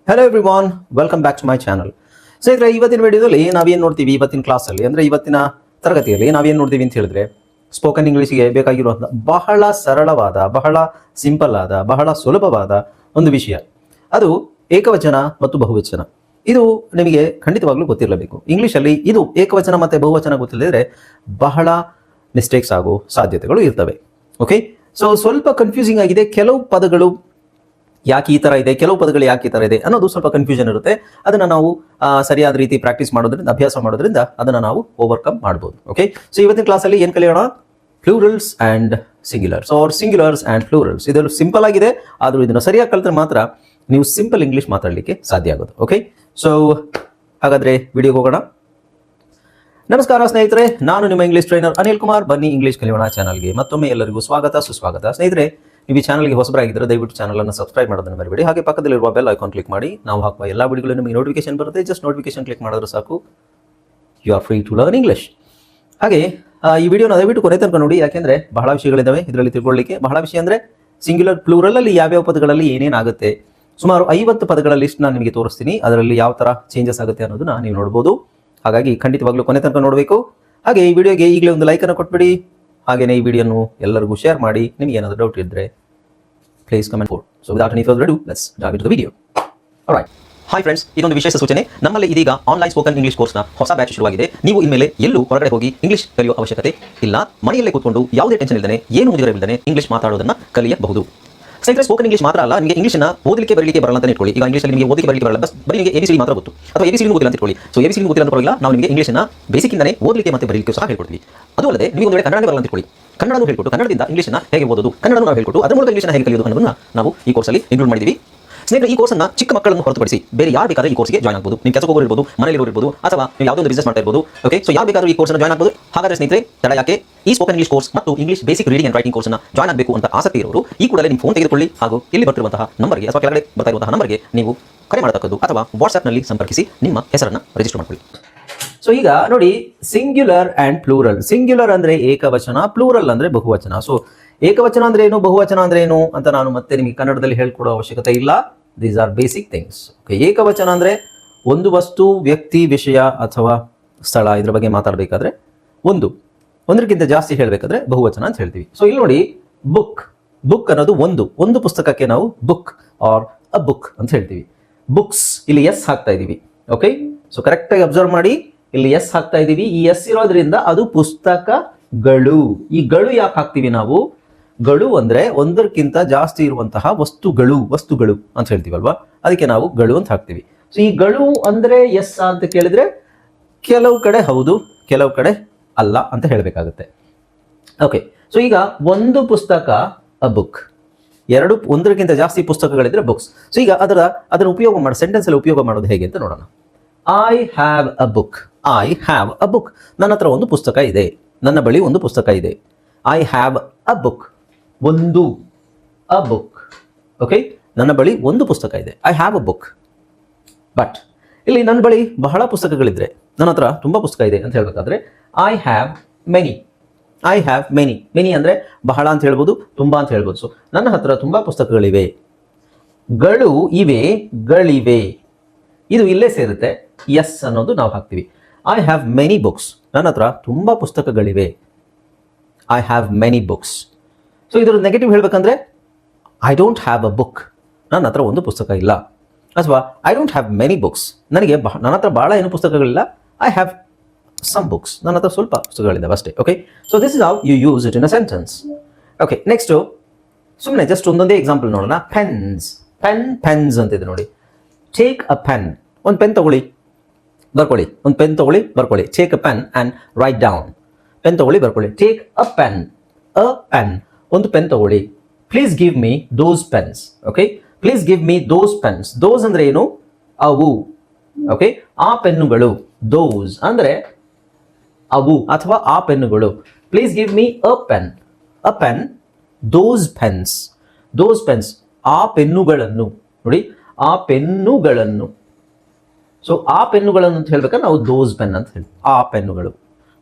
Hello everyone, welcome back to my channel. ಸ್ನೇಹಿತರೆ, ಇವತ್ತಿನ ವಿಡಿಯೋದಲ್ಲಿ ನಾವೇನು ನೋಡ್ತೀವಿ, ಇವತ್ತಿನ ಕ್ಲಾಸಲ್ಲಿ ಅಂದರೆ ಇವತ್ತಿನ ತರಗತಿಯಲ್ಲಿ ನಾವೇನು ನೋಡ್ತೀವಿ ಅಂತ ಹೇಳಿದ್ರೆ, ಸ್ಪೋಕನ್ ಇಂಗ್ಲೀಷ್ಗೆ ಬೇಕಾಗಿರುವಂಥ ಬಹಳ ಸರಳವಾದ, ಬಹಳ ಸಿಂಪಲ್ ಆದ, ಬಹಳ ಸುಲಭವಾದ ಒಂದು ವಿಷಯ. ಅದು ಏಕವಚನ ಮತ್ತು ಬಹುವಚನ. ಇದು ನಿಮಗೆ ಖಂಡಿತವಾಗ್ಲೂ ಗೊತ್ತಿರಲೇಬೇಕು. ಇಂಗ್ಲೀಷಲ್ಲಿ ಇದು ಏಕವಚನ ಮತ್ತು ಬಹುವಚನ ಗೊತ್ತಿಲ್ಲದಿದ್ರೆ ಬಹಳ ಮಿಸ್ಟೇಕ್ಸ್ ಆಗೋ ಸಾಧ್ಯತೆಗಳು ಇರ್ತವೆ. ಓಕೆ, ಸೊ ಸ್ವಲ್ಪ ಕನ್ಫ್ಯೂಸಿಂಗ್ ಆಗಿದೆ. ಕೆಲವು ಪದಗಳು ಯಾಕೆ ಈ ಥರ ಇದೆ, ಕೆಲವು ಪದಗಳು ಯಾಕೆ ಈ ಥರ ಇದೆ ಅನ್ನೋದು ಸ್ವಲ್ಪ ಕನ್ಫ್ಯೂಷನ್ ಇರುತ್ತೆ. ಅದನ್ನು ನಾವು ಸರಿಯಾದ ರೀತಿ ಪ್ರಾಕ್ಟೀಸ್ ಮಾಡೋದ್ರಿಂದ, ಅಭ್ಯಾಸ ಮಾಡೋದ್ರಿಂದ ಅದನ್ನು ನಾವು ಓವರ್ಕಮ್ ಮಾಡ್ಬೋದು. ಓಕೆ, ಸೊ ಇವತ್ತಿನ ಕ್ಲಾಸಲ್ಲಿ ಏನು ಕಲಿಯೋಣ? Plurals and singulars or singulars and plurals. ಇದೆಲ್ಲ ಸಿಂಪಲ್ ಆಗಿದೆ, ಆದರೂ ಇದನ್ನು ಸರಿಯಾಗಿ ಕಲಿತ್ರೆ ಮಾತ್ರ ನೀವು ಸಿಂಪಲ್ ಇಂಗ್ಲೀಷ್ ಮಾತಾಡಲಿಕ್ಕೆ ಸಾಧ್ಯ ಆಗೋದು. ಓಕೆ, ಸೊ ಹಾಗಾದರೆ ವಿಡಿಯೋಗೆ ಹೋಗೋಣ. ನಮಸ್ಕಾರ ಸ್ನೇಹಿತರೆ, ನಾನು ನಿಮ್ಮ ಇಂಗ್ಲೀಷ್ ಟ್ರೈನರ್ ಅನಿಲ್ ಕುಮಾರ್. ಬನ್ನಿ ಇಂಗ್ಲೀಷ್ ಕಲಿಯೋಣ ಚಾನಲ್ಗೆ ಮತ್ತೊಮ್ಮೆ ಎಲ್ಲರಿಗೂ ಸ್ವಾಗತ, ಸುಸ್ವಾಗತ. ಸ್ನೇಹಿತರೆ, ನೀವು ಈ ಚಾನಲ್ಗೆ ಹೊಸಬರಾಗಿದ್ದರೆ ದಯವಿಟ್ಟು ಚಾನಲನ್ನು ಸಬ್ಸ್ಕ್ರೈಬ್ ಮಾಡೋದನ್ನು ಮರಿಬೇಡಿ. ಹಾಗೆ ಪಕ್ಕದಲ್ಲಿರುವ ಬೆಲ್ ಐಕಾನ್ ಕ್ಲಿಕ್ ಮಾಡಿ. ನಾವು ಹಾಕುವ ಎಲ್ಲ ವಿಡಿಯೋಗಳು ನಿಮಗೆ ನೋಟಿಫಿಕೇಶನ್ ಬರುತ್ತೆ. ಜಸ್ಟ್ ನೋಟಿಫಿಕೇಶನ್ ಕ್ಲಿಕ್ ಮಾಡಿದ್ರೆ ಸಾಕು, you are free to learn English. ಹಾಗೆ ಈ ವಿಡಿಯೋನ ದಯವಿಟ್ಟು ಕೊನೆ ತನಕ ನೋಡಿ, ಯಾಕೆಂದರೆ ಬಹಳ ವಿಷಯಗಳಿದ್ದಾವೆ ಇದರಲ್ಲಿ ತಿಳ್ಕೊಳ್ಳಿಕ್ಕೆ. ಬಹಳ ವಿಷಯ ಅಂದರೆ ಸಿಂಗ್ಯುಲರ್, ಪ್ಲೂರಲಲ್ಲಿ ಯಾವ್ಯಾವ ಪದಗಳಲ್ಲಿ ಏನೇನಾಗುತ್ತೆ, ಸುಮಾರು 50 ಪದಗಳ ಲಿಸ್ಟ್ ನಾನು ನಿಮಗೆ ತೋರಿಸ್ತೀನಿ. ಅದರಲ್ಲಿ ಯಾವ ಥರ ಚೇಂಜಸ್ ಆಗುತ್ತೆ ಅನ್ನೋದನ್ನ ನೀವು ನೋಡ್ಬೋದು. ಹಾಗಾಗಿ ಖಂಡಿತವಾಗ್ಲೂ ಕೊನೆ ತನಕ ನೋಡಬೇಕು. ಹಾಗೆ ಈ ವಿಡಿಯೋಗೆ ಈಗಲೇ ಒಂದು ಲೈಕನ್ನು ಕೊಟ್ಬಿಡಿ. ಹಾಗೆಯೇ ಈ ವಿಡಿಯೋನು ಎಲ್ಲರಿಗೂ ಶೇರ್ ಮಾಡಿ. ನಿಮಗೆ ಏನಾದರೂ ಡೌಟ್ ಇದ್ದರೆ please comment four. So without any further do, let's dive into the video. All right, hi friends, ಇದೊಂದು ವಿಶೇಷ ಸೂಚನೆ. ನಮ್ಮಲ್ಲಿ ಇದೀಗ ಆನ್ಲೈನ್ ಸ್ಪೋಕನ್ ಇಂಗ್ಲಿಷ್ ಕೋರ್ಸ್ನ ಹೊಸ ಬ್ಯಾಚ್ ಶುರುವಾಗಿದೆ. ನೀವು ಇನ್ಮೇಲೆ ಎಲ್ಲೂ ಹೊರಗಡೆ ಹೋಗಿ ಇಂಗ್ಲಿಷ್ ಕಲಿಯುವ ಅವಶ್ಯಕತೆ ಇಲ್ಲ. ಮನೆಯಲ್ಲೇ ಕೂತ್ಕೊಂಡು ಯಾವುದೇ ಟೆನ್ಷನ್ ಇಲ್ಲದೆ, ಏನು ಮುಗಿದಿರಬಿಲ್ಲದೆ ಇಂಗ್ಲಿಷ್ ಮಾತಾಡೋದನ್ನ ಕಲಿಯಬಹುದು. ಸ್ನೇಹಿತರೆ, ಸ್ಪೋಕನ್ ಇಂಗ್ಲಿಷ್ ಮಾತ್ರ ಅಲ್ಲ, ನಿಮಗೆ ಇಂಗ್ಲಿಷ್ನ ಓದಲಿಕ್ಕೆ ಬರಲಿಕ್ಕೆ ಬರಲ್ಲ ಅಂತ ಇಟ್ಕೊಳ್ಳಿ. ಈಗ ಇಂಗ್ಲಿಷಲ್ಲಿ ನಿಮಗೆ ಓದಲಿಕ್ಕೆ ಬರಲಿಕ್ಕೆ ಬರಲ್ಲ, ಬರೀ ನಿಮಗೆ ABCD ಮಾತ್ರ ಗೊತ್ತು, ಅಥವಾ ABCD ಗೊತ್ತಿಲ್ಲ ಅಂತ ಇಟ್ಕೊಳ್ಳಿ. ಸೊ ABCD ಗೊತ್ತಿಲ್ಲ ಅಂತ ಪರವಾಗಿಲ್ಲ, ನಾವು ನಿಮಗೆ ಇಂಗ್ಲಿಷ್ನ ಬೇಸಿಕ್ಕಿಂದನೇ ಓದಲಿಕ್ಕೆ ಮತ್ತು ಬರಲಿಕ್ಕೆ ಸಹ ಹೇಳ್ಕೊಡ್ತೀವಿ. ಅದು ಅಲ್ಲದೆ ನೀವು ಒಂದು ವೇಳೆ ಕನ್ನಡನೇ ಬರಲ್ಲ ಅಂತ ಇಟ್ಕೊಳ್ಳಿ, ಕನ್ನಡನೂ ಹೇಳ್ಕೊಟ್ಟು ಕನ್ನಡದಿಂದ ಇಂಗ್ಲಿಷ್ನ ಹೇಗೆ ಓದೋದು, ಕನ್ನಡನೂ ನಾವು ಹೇಳ್ಕೊಟ್ಟು ಅದರ ಮೂಲಕ ಇಂಗ್ಲಿಷ್ನ ಹೇಗೆ ಕಲಿಯೋದು ಅನ್ನೋದನ್ನ ನಾವು ಈ ಕೋರ್ಸಲ್ಲಿ ಇನ್ಕ್ಲೂಡ್ ಮಾಡಿದ್ದೀವಿ. ಸ್ನೇಹಿತರೆ, ಈ ಕೋರ್ಸನ್ನು ಚಿಕ್ಕ ಮಕ್ಕಳನ್ನು ಹೊರತುಪಡಿಸಿ ಬೇರೆ ಯಾರು ಬೇಕಾದ್ರೆ ಈ ಕೋರ್ಸ್ಗೆ ಜಾಯ್ನ್ ಆಗ್ಬೋದು. ನೀವು ಕೆಲಸ ಹೋಗೋರು ಇರ್ಬೋದು, ಮನೆಯಲ್ಲಿ ಇರ್ಬೋದು, ಅಥವಾ ನೀವು ಯಾವುದೋ ಒಂದು ಬಿಸ್ನೆಸ್ ಮಾಡ್ತಾ ಇರ್ಬೋದು. ಓಕೆ, ಸೊ ಯಾರು ಬೇಕಾದ್ರೂ ಈ ಕೋರ್ಸ್ನ ಜಾಯ್ನ್ ಆಗ್ಬೋದು. ಹಾಗಾದ್ರೆ ಸ್ನೇಹಿತರೆ, ತಡ ಯಾಕೆ? ಈ ಸ್ಪೋಕನ್ ಇಂಗ್ಲಿಷ್ ಕೋರ್ಸ್ ಮತ್ತು English basic reading and writing ಕೋರ್ಸ್ನ ಜಾಯ್ನ್ ಆಗಬೇಕು ಅಂತ ಆಸಕ್ತಿ ಇರೋರು ಈ ಕೂಡಲೇ ನಿಮ್ಮ ಫೋನ್ ತೆಗೆದುಕೊಳ್ಳಿ, ಹಾಗೂ ಇಲ್ಲಿ ಬರ್ತಿರುವಂತಹ ನಂಬರ್ಗೆ ಅಥವಾ ಕೆಳಗಡೆ ಬರ್ತಾ ಇರುವಂತಹ ನಂಬರ್ಗೆ ನೀವು ಕರೆ ಮಾಡತಕ್ಕದ್ದು, ಅಥವಾ ವಾಟ್ಸ್ಆ್ಯಪ್ನಲ್ಲಿ ಸಂಪರ್ಕಿಸಿ ನಿಮ್ಮ ಹೆಸರನ್ನು ರಿಜಿಸ್ಟರ್ ಮಾಡಿಕೊಳ್ಳಿ. ಸೊ ಈಗ ನೋಡಿ, ಸಿಂಗ್ಯುಲರ್ ಆ್ಯಂಡ್ ಪ್ಲೂರಲ್. ಸಿಂಗ್ಯುಲರ್ ಅಂದರೆ ಏಕವಚನ, ಪ್ಲೂರಲ್ ಅಂದರೆ ಬಹುವಚನ. ಸೊ ಏಕವಚನ ಅಂದ್ರೆ ಏನು, ಬಹುವಚನ ಅಂದ್ರೆ ಏನು ಅಂತ ನಾನು ಮತ್ತೆ ನಿಮಗೆ ಕನ್ನಡದಲ್ಲಿ ಹೇಳ್ಕೊಡೋ ಅವಶ್ಯಕತೆ ಇಲ್ಲ. These are basic things. Okay, ಏಕವಚನ ಅಂದರೆ ಒಂದು ವಸ್ತು, ವ್ಯಕ್ತಿ, ವಿಷಯ ಅಥವಾ ಸ್ಥಳ, ಇದರ ಬಗ್ಗೆ ಮಾತಾಡಬೇಕಾದ್ರೆ ಒಂದಕ್ಕಿಂತ ಜಾಸ್ತಿ ಹೇಳಬೇಕಾದ್ರೆ ಬಹುವಚನ ಅಂತ ಹೇಳ್ತೀವಿ. ಸೊ ಇಲ್ಲಿ ನೋಡಿ, ಬುಕ್ ಅನ್ನೋದು ಒಂದು ಪುಸ್ತಕಕ್ಕೆ ನಾವು ಬುಕ್ ಆರ್ ಅ ಬುಕ್ ಅಂತ ಹೇಳ್ತೀವಿ. ಬುಕ್ಸ್, ಇಲ್ಲಿ ಎಸ್ ಹಾಕ್ತಾ ಇದೀವಿ. ಓಕೆ, ಸೊ ಕರೆಕ್ಟಾಗಿ ಅಬ್ಸರ್ವ್ ಮಾಡಿ, ಇಲ್ಲಿ ಎಸ್ ಹಾಕ್ತಾ ಇದೀವಿ. ಈ ಎಸ್ ಇರೋದ್ರಿಂದ ಅದು ಪುಸ್ತಕಗಳು. ಈ ಗಳು ಯಾಕೆ ಹಾಕ್ತೀವಿ ನಾವು? ಗಳು ಅಂದ್ರೆ ಒಂದಕ್ಕಿಂತ ಜಾಸ್ತಿ ಇರುವಂತಹ ವಸ್ತುಗಳು ಅಂತ ಹೇಳ್ತೀವಲ್ವಾ, ಅದಕ್ಕೆ ನಾವು ಗಳು ಅಂತ ಹಾಕ್ತೀವಿ. ಸೊ ಈ ಗಳು ಅಂದ್ರೆ ಎಸ್ ಅಂತ ಕೇಳಿದ್ರೆ ಕೆಲವು ಕಡೆ ಹೌದು, ಕೆಲವು ಕಡೆ ಅಲ್ಲ ಅಂತ ಹೇಳಬೇಕಾಗುತ್ತೆ. ಓಕೆ, ಸೊ ಈಗ ಒಂದು ಪುಸ್ತಕ ಅ ಬುಕ್, ಒಂದಕ್ಕಿಂತ ಜಾಸ್ತಿ ಪುಸ್ತಕಗಳಿದ್ರೆ ಬುಕ್ಸ್. ಸೊ ಈಗ ಅದನ್ನು ಉಪಯೋಗ ಮಾಡಿ ಸೆಂಟೆನ್ಸ್ ಅಲ್ಲಿ ಉಪಯೋಗ ಮಾಡೋದು ಹೇಗೆ ಅಂತ ನೋಡೋಣ. I have a book. I have a book, ನನ್ನ ಹತ್ರ ಒಂದು ಪುಸ್ತಕ ಇದೆ, ನನ್ನ ಬಳಿ ಒಂದು ಪುಸ್ತಕ ಇದೆ. I have a book, a book. Okay, ನನ್ನ ಬಳಿ ಒಂದು ಪುಸ್ತಕ ಇದೆ, I have a book. But ಇಲ್ಲಿ ನನ್ನ ಬಳಿ ಬಹಳ ಪುಸ್ತಕಗಳಿದ್ರೆ, ನನ್ನ ಹತ್ರ ತುಂಬ ಪುಸ್ತಕ ಇದೆ ಅಂತ ಹೇಳಬೇಕಾದ್ರೆ I have many. I have many. Many ಅಂದರೆ ಬಹಳ ಅಂತ ಹೇಳ್ಬೋದು, ತುಂಬ ಅಂತ ಹೇಳ್ಬೋದು. ಸೊ ನನ್ನ ಹತ್ರ ತುಂಬ ಪುಸ್ತಕಗಳಿವೆ. ಗಳು ಇವೆ, ಗಳಿವೆ, ಇದು ಇಲ್ಲೇ ಸೇರುತ್ತೆ. ಎಸ್ ಅನ್ನೋದು ನಾವು ಹಾಕ್ತೀವಿ. ಐ ಹ್ಯಾವ್ ಮೆನಿ ಬುಕ್ಸ್, ನನ್ನ ಹತ್ರ ತುಂಬ ಪುಸ್ತಕಗಳಿವೆ. I have many books. So ಇದರ ನೆಗೆಟಿವ್ ಹೇಳ್ಬೇಕಂದ್ರೆ I don't have a book, ನನ್ನ ಹತ್ರ ಒಂದು ಪುಸ್ತಕ ಇಲ್ಲ. ಅಥವಾ I don't have many books, ನನ್ನ ಹತ್ರ ಭಾಳ ಏನು ಪುಸ್ತಕಗಳಿಲ್ಲ. ಐ ಹ್ಯಾವ್ ಸಮ್ ಬುಕ್ಸ್, ನನ್ನ ಹತ್ರ ಸ್ವಲ್ಪ ಪುಸ್ತಕಗಳಿದ್ದಾವೆ ಅಷ್ಟೇ. Okay, so this is how you use it in a sentence. Okay, next ಸುಮ್ಮನೆ ಜಸ್ಟ್ ಒಂದೊಂದೇ ಎಕ್ಸಾಂಪಲ್ ನೋಡೋಣ. ಪೆನ್ಸ್ ಅಂತಿದೆ ನೋಡಿ. ಟೇಕ್ ಅ ಪೆನ್, ಒಂದು ಪೆನ್ ತಗೊಳ್ಳಿ, ಬರ್ಕೊಳ್ಳಿ. ಒಂದು ಪೆನ್ ತಗೊಳ್ಳಿ, ಬರ್ಕೊಳ್ಳಿ. Take a pen and write down. Pen ತಗೊಳ್ಳಿ, ಬರ್ಕೊಳ್ಳಿ. ಟೇಕ್ ಅ ಪೆನ್, ಒಂದು ಪೆನ್ ತಗೊಳ್ಳಿ. Please give me those pens. Okay, please give me those pens. Those ಅಂದ್ರೆ ಏನು? ಅವು. ಓಕೆ, ಆ ಪೆನ್ನುಗಳು. ದೋಸ್ ಅಂದ್ರೆ ಅವು ಅಥವಾ ಆ ಪೆನ್ನುಗಳು. Please give me a pen, those pens, ಆ ಪೆನ್ನುಗಳನ್ನು. ನೋಡಿ, ಆ ಪೆನ್ನುಗಳನ್ನು. ಸೊ ಆ ಪೆನ್ನುಗಳನ್ನು ಅಂತ ಹೇಳ್ಬೇಕಾದ್ರೆ ನಾವು ದೋಸ್ ಪೆನ್ ಅಂತ ಹೇಳಿ, ಆ ಪೆನ್ನುಗಳು,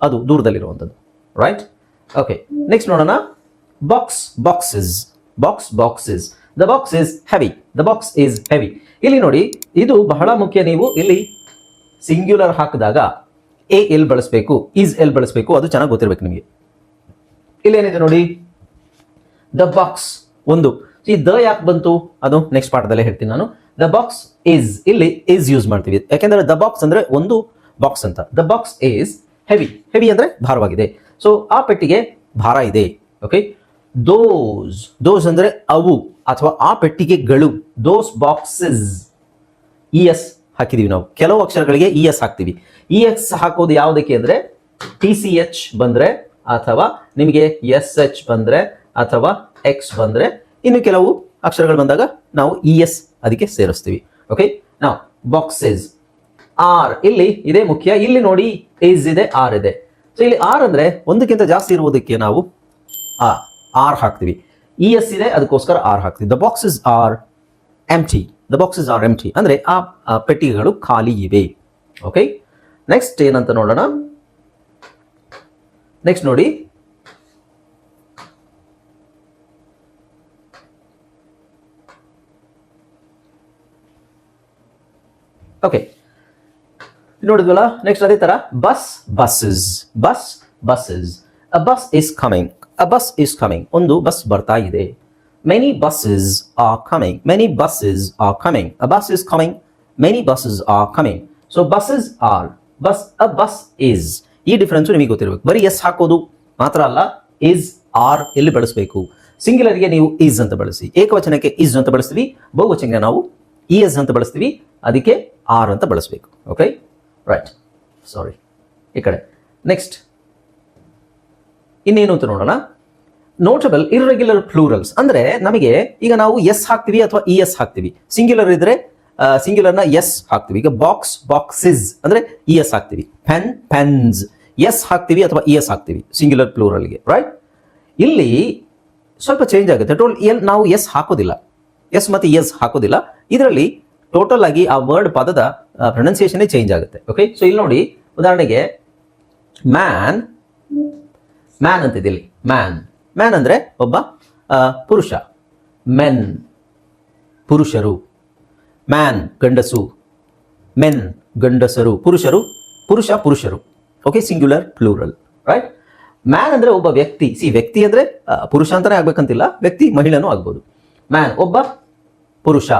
ಅದು ದೂರದಲ್ಲಿರುವಂಥದ್ದು. ರೈಟ್? ಓಕೆ, ನೆಕ್ಸ್ಟ್ ನೋಡೋಣ. Boxes. The box is heavy, the box is heavy. ಇಲ್ಲಿ ನೋಡಿ, ಇದು ಬಹಳ ಮುಖ್ಯ. ನೀವು ಇಲ್ಲಿ ಸಿಂಗ್ಯುಲರ್ ಹಾಕಿದಾಗ ಎ ಎಲ್ ಬಳಸಬೇಕು, ಈಸ್ ಎಲ್ ಬಳಸಬೇಕು, ಅದು ಚೆನ್ನಾಗಿ ಗೊತ್ತಿರಬೇಕು ನಿಮಗೆ. ಇಲ್ಲಿ ಏನಿದೆ ನೋಡಿ, ದ ಬಾಕ್ಸ್ ಒಂದು. ಈ ದ ಯಾಕೆ ಬಂತು ಅದು ನೆಕ್ಸ್ಟ್ ಪಾಠದಲ್ಲೇ ಹೇಳ್ತೀನಿ ನಾನು. ದ ಬಾಕ್ಸ್ ಈಸ್, ಇಲ್ಲಿ ಈಸ್ ಯೂಸ್ ಮಾಡ್ತೀವಿ ಯಾಕೆಂದ್ರೆ ದ ಬಾಕ್ಸ್ ಅಂದ್ರೆ ಒಂದು ಬಾಕ್ಸ್ ಅಂತ. The box is heavy, heavy ಅಂದ್ರೆ ಭಾರವಾಗಿದೆ. ಸೊ ಆ ಪೆಟ್ಟಿಗೆ ಭಾರ ಇದೆ. ಓಕೆ, ದೋಸ್ ಅಂದ್ರೆ ಅವು ಅಥವಾ ಆ ಪೆಟ್ಟಿಗೆಗಳು. ದೋಸ್ ಬಾಕ್ಸಸ್, ಇ ಎಸ್ ಹಾಕಿದೀವಿ ನಾವು. ಕೆಲವು ಅಕ್ಷರಗಳಿಗೆ ಇ ಎಸ್ ಹಾಕ್ತೀವಿ. ಇ ಎಸ್ ಹಾಕೋದು ಯಾವುದಕ್ಕೆ ಅಂದ್ರೆ ಟಿ ಸಿ ಎಚ್ ಬಂದ್ರೆ, ಅಥವಾ ನಿಮಗೆ ಎಸ್ ಎಚ್ ಬಂದ್ರೆ, ಅಥವಾ ಎಕ್ಸ್ ಬಂದ್ರೆ, ಇನ್ನು ಕೆಲವು ಅಕ್ಷರಗಳು ಬಂದಾಗ ನಾವು ಇ ಎಸ್ ಅದಕ್ಕೆ ಸೇರಿಸ್ತೀವಿ. ಓಕೆ, ನಾವು ಬಾಕ್ಸಸ್. ಆರ್ ಇಲ್ಲಿ ಇದೆ ಮುಖ್ಯ. ಇಲ್ಲಿ ನೋಡಿ ಈಸ್ ಇದೆ, ಆರ್ ಇದೆ. ಸೊ ಇಲ್ಲಿ ಆರ್ ಅಂದ್ರೆ ಒಂದಕ್ಕಿಂತ ಜಾಸ್ತಿ ಇರುವುದಕ್ಕೆ ನಾವು ಆರ್ ಹಾಕ್ತೀವಿ. ಇ ಎಸ್ ಇದೆ, ಅದಕ್ಕೋಸ್ಕರ ಆರ್ ಹಾಕ್ತೀವಿ. The boxes are empty, the boxes are empty ಅಂದ್ರೆ ಆ ಪೆಟ್ಟಿಗೆಗಳು ಖಾಲಿ ಇವೆ. ಓಕೆ, ನೆಕ್ಸ್ಟ್ ಏನಂತ ನೋಡೋಣ. ನೆಕ್ಸ್ಟ್ ನೋಡಿ, ಓಕೆ ನೋಡಿದ್ವಲ್ಲ. ನೆಕ್ಸ್ಟ್ ಅದೇ ತರ bus, buses, bus, buses. A bus is coming, a bus is coming, ಒಂದು ಬಸ್ ಬರ್ತಾ ಇದೆ. Many buses are coming, many buses are coming. A bus is coming, many buses are coming. So buses are, bus, a bus is. ಈ difference ನಿಮಗೆ ಗೊತ್ತಿರಬೇಕು. ಬರೀ S ಹಾಕೋದು ಮಾತ್ರ ಅಲ್ಲ, ಇಸ್, ಆರ್ ಎಲ್ಲಿ ಬಳಸಬೇಕು. ಸಿಂಗ್ಯುಲರ್ಗೆ ನೀವು ಈಸ್ ಅಂತ ಬಳಸಿ, ಏಕವಚನಕ್ಕೆ ಈಸ್ ಅಂತ ಬಳಸ್ತೀವಿ, ಬಹುವಚನಕ್ಕೆ ನಾವು ಇ ಎಸ್ ಅಂತ ಬಳಸ್ತೀವಿ, ಅದಕ್ಕೆ ಆರ್ ಅಂತ ಬಳಸಬೇಕು. ಓಕೆ, ರೈಟ್, ಸಾರಿ ಈ ಕಡೆ. ನೆಕ್ಸ್ಟ್ ಇನ್ನೇನು ಅಂತ ನೋಡೋಣ. ನೋಟಬಲ್ ಇರ್ರೆಗ್ಯುಲರ್ ಪ್ಲೂರಲ್ಸ್ ಅಂದ್ರೆ ನಮಗೆ ಈಗ ನಾವು ಎಸ್ ಹಾಕ್ತಿವಿ ಅಥವಾ ಇ ಎಸ್ ಹಾಕ್ತಿವಿ. ಸಿಂಗ್ಯುಲರ್ ಇದ್ರೆ ಸಿಂಗ್ಯುಲರ್ನ ಎಸ್ ಹಾಕ್ತಿವಿ. ಈಗ ಬಾಕ್ಸ್, ಬಾಕ್ಸಿಸ್ ಅಂದ್ರೆ ಇ ಎಸ್ ಹಾಕ್ತಿವಿ. ಪೆನ್, ಪೆನ್ಸ್ ಎಸ್ ಹಾಕ್ತಿವಿ ಅಥವಾ ಇ ಎಸ್ ಹಾಕ್ತಿವಿ ಸಿಂಗ್ಯುಲರ್ ಪ್ಲೂರಲ್ಗೆ. ರೈಟ್, ಇಲ್ಲಿ ಸ್ವಲ್ಪ ಚೇಂಜ್ ಆಗುತ್ತೆ. ನಾವು ಎಸ್ ಹಾಕೋದಿಲ್ಲ, ಎಸ್ ಮತ್ತೆ ಎಸ್ ಹಾಕೋದಿಲ್ಲ. ಇದರಲ್ಲಿ ಟೋಟಲ್ ಆಗಿ ಆ ವರ್ಡ್ ಪದದ ಪ್ರೊನೌನ್ಸಿಯೇಷನ್ ಚೇಂಜ್ ಆಗುತ್ತೆ. ಓಕೆ, ಸೊ ಇಲ್ಲಿ ನೋಡಿ, ಉದಾಹರಣೆಗೆ ಮ್ಯಾನ್, ಮ್ಯಾನ್ ಅಂತಿದೆ ಇಲ್ಲಿ. ಮ್ಯಾನ್, ಮ್ಯಾನ್ ಅಂದ್ರೆ ಒಬ್ಬ ಪುರುಷ. ಮೆನ್ ಪುರುಷರು. ಮ್ಯಾನ್ ಗಂಡಸು, ಮೆನ್ ಗಂಡಸರು, ಪುರುಷರು, ಪುರುಷ ಪುರುಷರು. Okay, singular plural. Right, man ಅಂದ್ರೆ ಒಬ್ಬ ವ್ಯಕ್ತಿ. ವ್ಯಕ್ತಿ ಅಂದ್ರೆ ಪುರುಷ ಅಂತಾನೆ ಆಗ್ಬೇಕಂತಿಲ್ಲ, ವ್ಯಕ್ತಿ ಮಹಿಳೆನೂ ಆಗ್ಬೋದು. ಮ್ಯಾನ್ ಒಬ್ಬ ಪುರುಷ,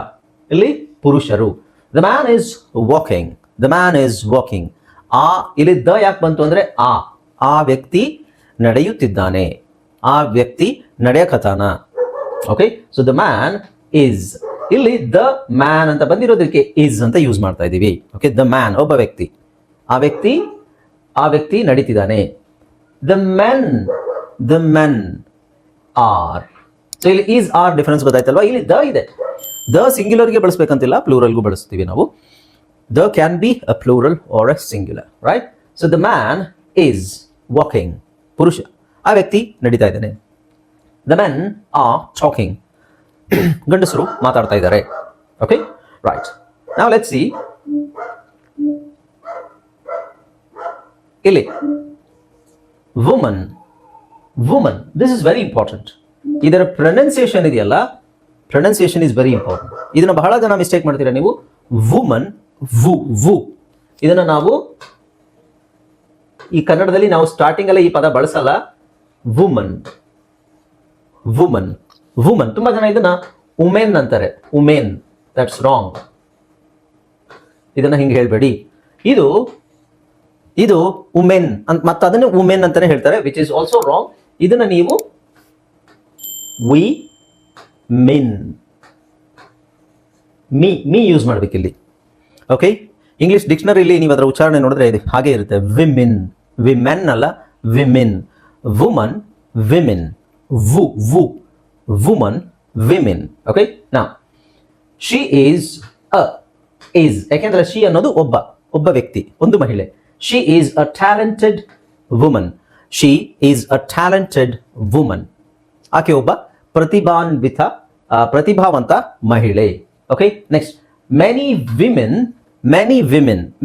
ಇಲ್ಲಿ ಪುರುಷರು. The man is walking, the man is walking. ಆ ಇಲ್ಲಿ ದ ಯಾಕೆ ಬಂತು ಅಂದ್ರೆ ಆ ವ್ಯಕ್ತಿ ನಡೆಯುತ್ತಿದ್ದಾನೆ, ಆ ವ್ಯಕ್ತಿ ನಡೆಯಕತಾನ. Okay, so the man is. ಇಲ್ಲಿ ದ ಮ್ಯಾನ್ ಅಂತ ಬಂದಿರೋದಕ್ಕೆ ಇಸ್ ಅಂತ ಯೂಸ್ ಮಾಡ್ತಾ ಇದ್ದೀವಿ. ಓಕೆ, ದ ಮ್ಯಾನ್ ಒಬ್ಬ ವ್ಯಕ್ತಿ, ಆ ವ್ಯಕ್ತಿ ನಡೀತಿದ್ದಾನೆ. The men are. ಸೊ ಇಲ್ಲಿ ಈಸ್ ಆರ್ ಡಿಫರೆನ್ಸ್ ಗೊತ್ತಾಯ್ತಲ್ವಾ. ಇಲ್ಲಿ ದ ಇದೆ, ದ ಸಿಂಗ್ಯುಲರ್ಗೆ ಬಳಸಬೇಕಂತಿಲ್ಲ, ಪ್ಲೂರಲ್ಗೂ ಬಳಸ್ತೀವಿ ನಾವು. The can be a plural or a singular. Right, so the man is walking, ಪುರುಷ, ಆ ವ್ಯಕ್ತಿ ನಡೀತಾ ಇದ್ದಾನೆ. ದ ಮೆನ್ ಆರ್ ಟಾಕಿಂಗ್, ಗಂಡಸರು ಮಾತಾಡ್ತಾ ಇದ್ದಾರೆ. Okay, right. Now let's see. ಇಲ್ಲಿ woman, woman, this is very important. ಇದರ ಪ್ರೊನೌನ್ಸಿಯೇಷನ್ ಇದೆಯಲ್ಲ, ಪ್ರೊನೌನ್ಸಿಯೇಷನ್ ಇಸ್ ವೆರಿ ಇಂಪಾರ್ಟೆಂಟ್. ಇದನ್ನ ಬಹಳ ಜನ ಮಿಸ್ಟೇಕ್ ಮಾಡ್ತೀರಾ ನೀವು. ವುಮನ್, ವು, ಇದನ್ನ ನಾವು ಈ ಕನ್ನಡದಲ್ಲಿ ನಾವು ಸ್ಟಾರ್ಟಿಂಗ್ ಅಲ್ಲೇ ಈ ಪದ ಬಳಸಲ್ಲ. Woman, woman, woman. ತುಂಬಾ ಜನ ಇದನ್ನ ಉಮೆನ್ ಅಂತಾರೆ. Women, that's wrong. ಇದನ್ನ ಹಿಂಗೆ ಹೇಳ್ಬೇಡಿ. ಇದು ಉಮೆನ್ ಮತ್ತೆ ಅದನ್ನೇ ವುಮೆನ್ ಅಂತಾನೆ ಹೇಳ್ತಾರೆ, ವಿಚ್ ಇಸ್ ಆಲ್ಸೋ ರಾಂಗ್. ಇದನ್ನ ನೀವು ವಿ ಮೆನ್, ಮೀ ಯೂಸ್ ಮಾಡ್ಬೇಕಿಲ್ಲಿ. ಓಕೆ, ಇಂಗ್ಲಿಷ್ ಡಿಕ್ಷನರಿಲಿ ನೀವು ಅದರ ಉಚ್ಚಾರಣೆ ನೋಡಿದ್ರೆ ಇದು ಹಾಗೆ ಇರುತ್ತೆ. ವಿಮೆನ್, ವಿಮೆನ್ ಅಲ್ಲ, women. Woman, women. Woman, women. Okay, ನಾ ಶಿ ಈಸ್ ಈಸ್, ಯಾಕೆಂದ್ರೆ ಶಿ ಅನ್ನೋದು ಒಬ್ಬ ವ್ಯಕ್ತಿ, ಒಂದು ಮಹಿಳೆ. She is a talented woman. She is a talented woman. ಆಕೆ ಒಬ್ಬ ಪ್ರತಿಭಾವಂತ ಮಹಿಳೆ. Okay, next many women.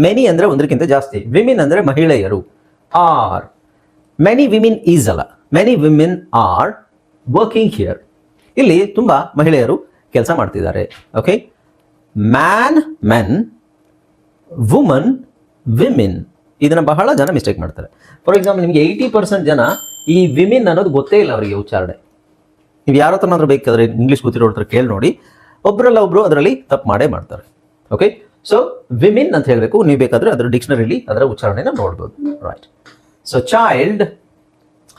Many ಅಂದ್ರೆ ಒಂದಕ್ಕಿಂತ ಜಾಸ್ತಿ, ವಿಮೆನ್ ಅಂದ್ರೆ ಮಹಿಳೆಯರು. ಆರ್, ಮೆನಿ ವಿಮೆನ್ ಈಸ್ ಅಲ್ಲ, many women are working here. ಇಲ್ಲಿ ತುಂಬಾ ಮಹಿಳೆಯರು ಕೆಲಸ ಮಾಡ್ತಿದ್ದಾರೆ. Okay, man men, woman women, ಇದನ್ನ ಬಹಳ ಜನ ಮಿಸ್ಟೇಕ್ ಮಾಡ್ತಾರೆ. ಫಾರ್ ಎಕ್ಸಾಂಪಲ್, ನಿಮಗೆ 80% ಜನ ಈ ವಿಮೆನ್ ಅನ್ನೋದು ಗೊತ್ತೇ ಇಲ್ಲ ಅವರಿಗೆ ಉಚ್ಚಾರಣೆ. ನೀವು ಯಾರ ಹತ್ರನಾದ್ರೂ ಬೇಕಾದ್ರೆ ಇಂಗ್ಲೀಷ್ ಗೊತ್ತಿರೋ ಹತ್ರ ಕೇಳಿ ನೋಡಿ, ಒಬ್ಬರಲ್ಲ ಒಬ್ರು ಅದರಲ್ಲಿ ತಪ್ಪು ಮಾಡೇ ಮಾಡ್ತಾರೆ. ಓಕೆ, ಸೊ ವಿಮೆನ್ ಅಂತ ಹೇಳಬೇಕು, ನೀವು ಬೇಕಾದ್ರೆ ಅದರ ಡಿಕ್ಷನರಿಲಿ ಅದರ ಉಚ್ಚಾರಣೆನ ನೋಡ್ಬೋದು. ರೈಟ್. ಸೊ ಚೈಲ್ಡ್,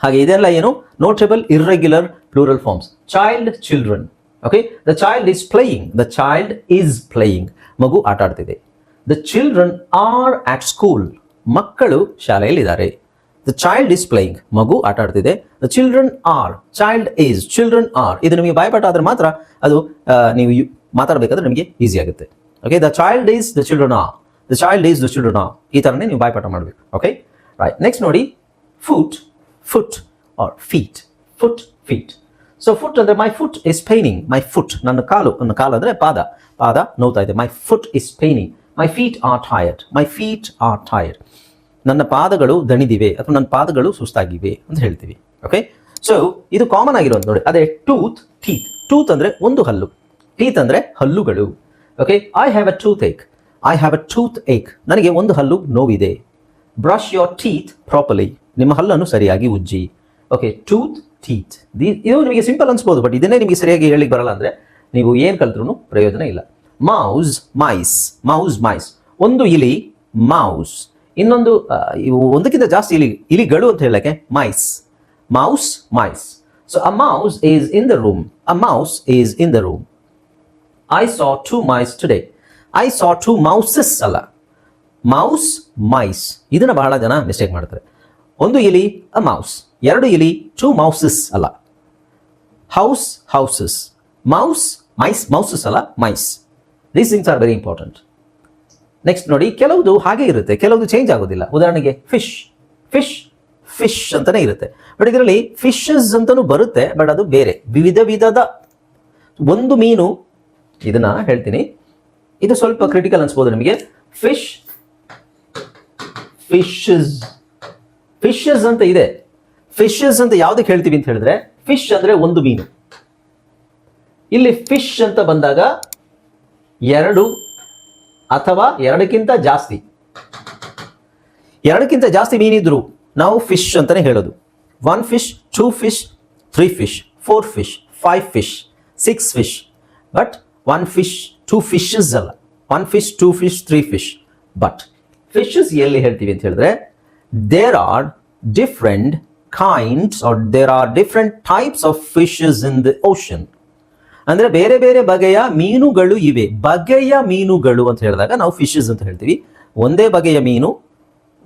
ಹಾಗೆ ಇದೆಲ್ಲ ಏನು notable irregular plural forms. Child, children. Okay, the child is playing, the child is playing, ಮಗು ಆಟ ಆಡ್ತಿದೆ. The children are at school, ಮಕ್ಕಳು ಶಾಲೆಯಲ್ಲಿದ್ದಾರೆ. ದ ಚೈಲ್ಡ್ ಈಸ್ ಪ್ಲೇಯಿಂಗ್, ಮಗು ಆಟ ಆಡ್ತಿದೆ. The children are, child is, children are. ಇದು ನಿಮಗೆ ಬಾಯ್ಪಾಠ ಆದ್ರೆ ಮಾತ್ರ ಅದು ನೀವು ಮಾತಾಡಬೇಕಾದ್ರೆ ನಿಮಗೆ ಈಸಿ ಆಗುತ್ತೆ. Okay, the child is, the children are, the child is, the children are, ಈ ಥರನೇ ನೀವು ಬಾಯ್ಪಾಠ ಮಾಡಬೇಕು. Okay, right. ನೆಕ್ಸ್ಟ್ ನೋಡಿ, foot, foot or feet, foot, feet. So foot ಅಂದರೆ my foot is paining, my foot, ನನ್ನ ಕಾಲು ಅಂದರೆ ಪಾದ, ಪಾದ ನೋವ್ತಾ ಇದೆ. My foot is paining, my feet are tired, my feet are tired, ನನ್ನ ಪಾದಗಳು ದಣಿದಿವೆ ಅಥವಾ ನನ್ನ ಪಾದಗಳು ಸುಸ್ತಾಗಿವೆ ಅಂತ ಹೇಳ್ತೀವಿ. ಓಕೆ, ಸೊ ಇದು ಕಾಮನ್ ಆಗಿರೋದು ನೋಡಿ. ಅದೇ ಟೂತ್, ಟೀತ್. ಟೂತ್ ಅಂದರೆ ಒಂದು ಹಲ್ಲು, ಟೀತ್ ಅಂದರೆ ಹಲ್ಲುಗಳು. Okay, I have a tooth ache, I have a tooth ache, ನನಗೆ ಒಂದು ಹಲ್ಲು ನೋವಿದೆ. ಬ್ರಷ್ ಯೋರ್ ಟೀತ್ ಪ್ರಾಪರ್ಲಿ, ನಿಮ್ಮ ಹಲ್ಲನ್ನು ಸರಿಯಾಗಿ ಉಜ್ಜಿ. Okay, tooth, teeth. ಇದು ನಿಮಗೆ ಸಿಂಪಲ್ ಅನ್ಸ್ಬೋದು, ಬಟ್ ಇದನ್ನೇ ನಿಮಗೆ ಸರಿಯಾಗಿ ಹೇಳಿಕ್ಕೆ ಬರಲ್ಲ ಅಂದರೆ ನೀವು ಏನು ಕಲ್ತ್ರೂ ಪ್ರಯೋಜನ ಇಲ್ಲ. ಮೌಸ್, ಮೈಸ್, ಮೌಸ್, ಮೈಸ್, ಒಂದು ಇಲಿ ಮೌಸ್. ಇನ್ನೊಂದು ಒಂದಕ್ಕಿಂತ ಜಾಸ್ತಿ ಇಲಿಗಳು ಅಂತ ಹೇಳಕ್ಕೆ mice, mouse, mice. So a mouse is in the room, a mouse is in the room. I saw 2 mice today, I saw 2 mouses ಅಲ್ಲ, ಮೌಸ್, ಮೈಸ್. ಇದನ್ನ ಬಹಳ ಜನ ಮಿಸ್ಟೇಕ್ ಮಾಡ್ತಾರೆ. ಒಂದು ಇಲಿ ಅ ಮೌಸ್, ಎರಡು ಇಲಿ 2 mouses ಅಲ್ಲ. ಹೌಸ್, ಹೌಸಸ್, ಮೌಸ್, ಮೈಸ್, ಮೌಸಸ್ ಅಲ್ಲ, mice. These things are very important. Next ನೋಡಿ, ಕೆಲವುದು ಹಾಗೆ ಇರುತ್ತೆ, ಕೆಲವುದು ಚೇಂಜ್ ಆಗೋದಿಲ್ಲ. ಉದಾಹರಣೆಗೆ ಫಿಶ್, ಫಿಶ್, ಫಿಶ್ ಅಂತಾನೆ ಇರುತ್ತೆ. ಬಟ್ ಇದರಲ್ಲಿ ಫಿಶಸ್ ಅಂತಾನು ಬರುತ್ತೆ, ಬಟ್ ಅದು ಬೇರೆ, ವಿವಿಧ ವಿಧದ ಒಂದು ಮೀನು. ಇದನ್ನ ಹೇಳ್ತೀನಿ, ಇದು ಸ್ವಲ್ಪ ಕ್ರಿಟಿಕಲ್ ಅನ್ಸ್ಬೋದು ನಿಮಗೆ. ಫಿಶ್, ಫಿಶಸ್, ಫಿಶಸ್ ಅಂತ ಇದೆ. ಫಿಶಸ್ ಅಂತ ಯಾವ್ದಕ್ಕೆ ಹೇಳ್ತೀವಿ ಅಂತ ಹೇಳಿದ್ರೆ, ಫಿಶ್ ಅಂದ್ರೆ ಒಂದು ಮೀನು. ಇಲ್ಲಿ ಫಿಶ್ ಅಂತ ಬಂದಾಗ ಎರಡು ಅಥವಾ ಎರಡಕ್ಕಿಂತ ಜಾಸ್ತಿ, ಎರಡಕ್ಕಿಂತ ಜಾಸ್ತಿ ಮೀನಿದ್ರು ನಾವು ಫಿಶ್ ಅಂತಾನೆ ಹೇಳೋದು. 1 fish, 2 fish, 3 fish, 4 fish, 5 fish, 6 fish. But 1 fish, 2 fishes ಅಲ್ಲ. 1 fish, 2 fish, 3 fish. But fishes ಎಲ್ಲಿ ಹೇಳ್ತೀವಿ ಅಂತ ಹೇಳಿದ್ರೆ, there are different kinds are there are different types of fishes in the ocean. ಅಂದ್ರೆ ಬೇರೆ ಬೇರೆ ಬಗೆಯ ಮೀನುಗಳು ಇವೆ. ಬಗೆಯ ಮೀನುಗಳು ಅಂತ ಹೇಳಿದಾಗ ನಾವು ಫಿಶಸ್ ಅಂತ ಹೇಳ್ತೀವಿ. ಒಂದೇ ಬಗೆಯ ಮೀನು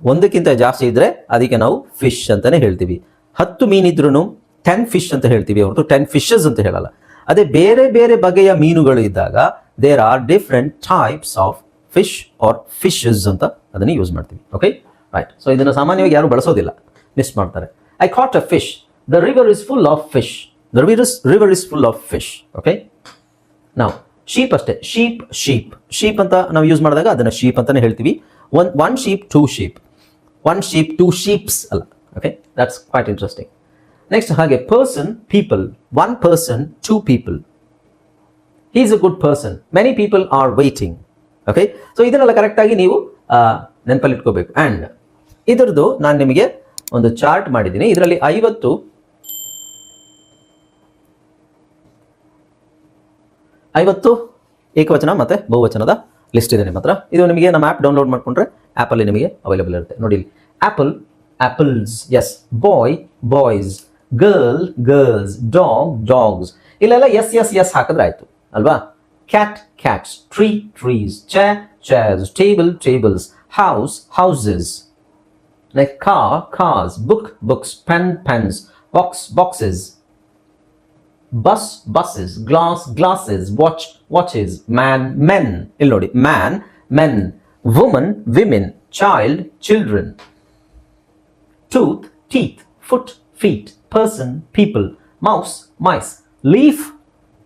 ಒಂದಕ್ಕಿಂತ ಜಾಸ್ತಿ ಇದ್ರೆ ಅದಕ್ಕೆ ನಾವು ಫಿಶ್ ಅಂತಾನೆ ಹೇಳ್ತೀವಿ. 10 ಮೀನಿದ್ರು 10 fish ಅಂತ ಹೇಳ್ತೀವಿ, ಹೊರತು 10 fishes ಅಂತ ಹೇಳಲ್ಲ. ಅದೇ ಬೇರೆ ಬೇರೆ ಬಗೆಯ ಮೀನುಗಳು ಇದ್ದಾಗ there are different types of fish are fishes ಅಂತ ಅದನ್ನು ಯೂಸ್ ಮಾಡ್ತೀವಿ. Okay, right. ಸೊ ಇದನ್ನು ಸಾಮಾನ್ಯವಾಗಿ ಯಾರು ಬಳಸೋದಿಲ್ಲ, ಮಿಸ್ ಮಾಡ್ತಾರೆ. I caught a fish, the river is full of fish, the river is full of fish. Okay, now sheep ಅಷ್ಟೇ, sheep, sheep, sheep ಅಂತ ನಾವು ಯೂಸ್ ಮಾಡಿದಾಗ ಅದನ್ನ sheep ಅಂತಾನೆ ಹೇಳ್ತೀವಿ. one sheep, 2 sheep, 1 sheep, 2 sheeps ಅಲ್ಲ. Okay, that's quite interesting. Next ಹಾಗೆ person, people, 1 person, 2 people. He is a good person, many people are waiting. Okay, so ಇದನ್ನೆಲ್ಲ ಕರೆಕ್ಟ್ ಆಗಿ ನೀವು ನೆನಪಲ್ಲಿ ಇಟ್ಕೋಬೇಕು. ಅಂಡ್ ಇದರದ್ದು ನಾನು ನಿಮಗೆ ಒಂದು ಚಾರ್ಟ್ ಮಾಡಿದ್ದೀನಿ. ಇದರಲ್ಲಿ 50 ಏಕವಚನ ಮತ್ತು ಬಹುವಚನದ ಲಿಸ್ಟ್ ಇದೆ ನಿಮ್ಮ ಹತ್ರ. ಇದು ನಿಮಗೆ ನಮ್ಮ ಆ್ಯಪ್ ಡೌನ್ಲೋಡ್ ಮಾಡಿಕೊಂಡ್ರೆ ಆ್ಯಪಲ್ಲಿ ನಿಮಗೆ ಅವೈಲೇಬಲ್ ಇರುತ್ತೆ. ನೋಡಿ, apple, apples, S. Boy, boys, girl, girls, dog, dogs. ಇಲ್ಲೆಲ್ಲ ಎಸ್ ಎಸ್ ಎಸ್ ಹಾಕಿದ್ರೆ ಆಯಿತು ಅಲ್ವಾ. Cat, cats, tree, trees, chair, chairs, table, tables, house, houses, like car, cars, book, books, pen, pens, box, boxes, bus, buses, glass, glasses, watch, watches, man, men. ಇಲ್ಲಿ ನೋಡಿ, man, men, woman, women, child, children, tooth, teeth, foot, feet, person, people, mouse, mice, leaf,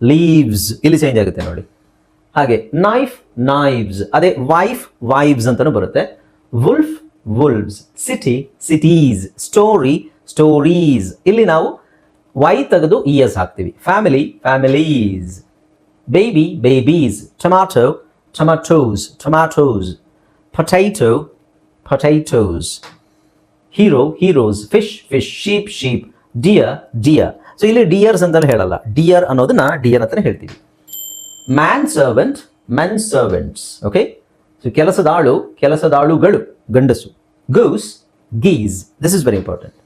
leaves. ಇಲ್ಲಿ change ಆಗುತ್ತೆ ನೋಡಿ. ಹಾಗೆ knife, ನೈವ್ಸ್. ಅದೇ wife, wives ಅಂತಾನೂ ಬರುತ್ತೆ. wolf, wolves, city, cities, story, stories. ಇಲ್ಲಿ ನಾವು ವೈ ತೆಗೆದು ಇ ಎಸ್ ಹಾಕ್ತೀವಿ. Family, families. baby, babies, tomato, tomatoes, tomatoes, potato, potatoes, hero, heroes, fish, fish, sheep, sheep, deer, deer. So ಇಲ್ಲಿ ಡಿಯರ್ಸ್ ಅಂತ ಹೇಳಲ್ಲ, ಡಿಯರ್ ಅನ್ನೋದನ್ನ ಡಿಯರ್ ಅಂತಾನೆ ಹೇಳ್ತೀವಿ. Man servant, men servants. Okay, so ಕೆಲಸದಾಳು, ಕೆಲಸದಾಳುಗಳು ಗಂಡಸು. Goose, geese. This is very important.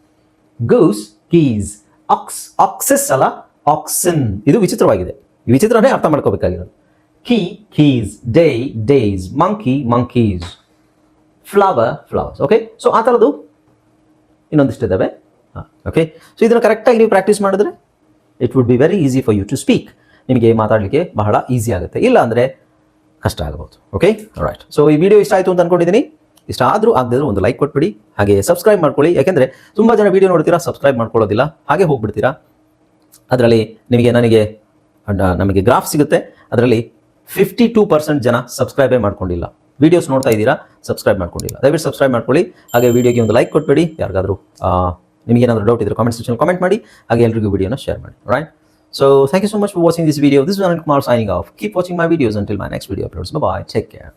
Goose, geese. Ox, oxes ಅಲ್ಲ, ಆಕ್ಸಿನ್. ಇದು ವಿಚಿತ್ರವಾಗಿದೆ, ಈ ವಿಚಿತ್ರನೇ ಅರ್ಥ ಮಾಡ್ಕೋಬೇಕಾಗಿರೋದು. Key, keys. Day, days. Monkey, monkeys. Flower, flowers. Okay, so ಆ ಥರದ್ದು ಇನ್ನೊಂದಿಷ್ಟಿದ್ದಾವೆ. ಓಕೆ, ಸೊ ಇದನ್ನು ಕರೆಕ್ಟಾಗಿ ನೀವು ಪ್ರಾಕ್ಟೀಸ್ ಮಾಡಿದ್ರೆ it would be very easy for you to speak. ನಿಮಗೆ ಮಾತಾಡಲಿಕ್ಕೆ ಬಹಳ ಈಸಿ ಆಗುತ್ತೆ, ಇಲ್ಲ ಅಂದರೆ ಕಷ್ಟ ಆಗಬಹುದು. Okay, right. ಸೊ ಈ ವಿಡಿಯೋ ಇಷ್ಟ ಆಯಿತು ಅಂತ ಅನ್ಕೊಂಡಿದ್ದೀನಿ. ಇಷ್ಟ ಆದರೂ ಆಗದಿದ್ರು ಒಂದು ಲೈಕ್ ಕೊಟ್ಬಿಡಿ, ಹಾಗೆ ಸಬ್ಸ್ಕ್ರೈಬ್ ಮಾಡ್ಕೊಳ್ಳಿ. ಯಾಕೆಂದರೆ ತುಂಬ ಜನ ವಿಡಿಯೋ ನೋಡ್ತೀರಾ, ಸಬ್ಸ್ಕ್ರೈಬ್ ಮಾಡ್ಕೊಳ್ಳೋದಿಲ್ಲ, ಹಾಗೆ ಹೋಗ್ಬಿಡ್ತೀರಾ. ಅದರಲ್ಲಿ ನಮಗೆ ಗ್ರಾಫ್ ಸಿಗುತ್ತೆ, ಅದರಲ್ಲಿ 52% ಜನ ಸಬ್ಸ್ಕ್ರೈಬೇ ಮಾಡ್ಕೊಂಡಿಲ್ಲ. ವಿಡಿಯೋಸ್ ನೋಡ್ತಾ ಇದ್ದೀರಾ, ಸಬ್ಸ್ಕ್ರೈಬ್ ಮಾಡ್ಕೊಂಡಿಲ್ಲ. ದಯವಿಟ್ಟು ಸಬ್ಸ್ಕ್ರೈಬ್ ಮಾಡ್ಕೊಳ್ಳಿ, ಹಾಗೆ ವಿಡಿಯೋಗೆ ಒಂದು ಲೈಕ್ ಕೊಟ್ಬಿಡಿ. ಯಾರಿಗಾದರೂ ನಿಮಗೇನಾದರೂ ಡೌಟ್ ಇದ್ದರೆ ಕಾಮೆಂಟ್ ಸೆಕ್ಷನ್ ಕಾಮೆಂಟ್ ಮಾಡಿ, ಹಾಗೆ ಎಲ್ಲರಿಗೂ ವಿಡಿಯೋನ ಶೇರ್ ಮಾಡಿ. Right, so thank you so much for watching this video. This is Anand Kumar signing off. Keep watching my videos until my next video uploads. Bye bye, take care.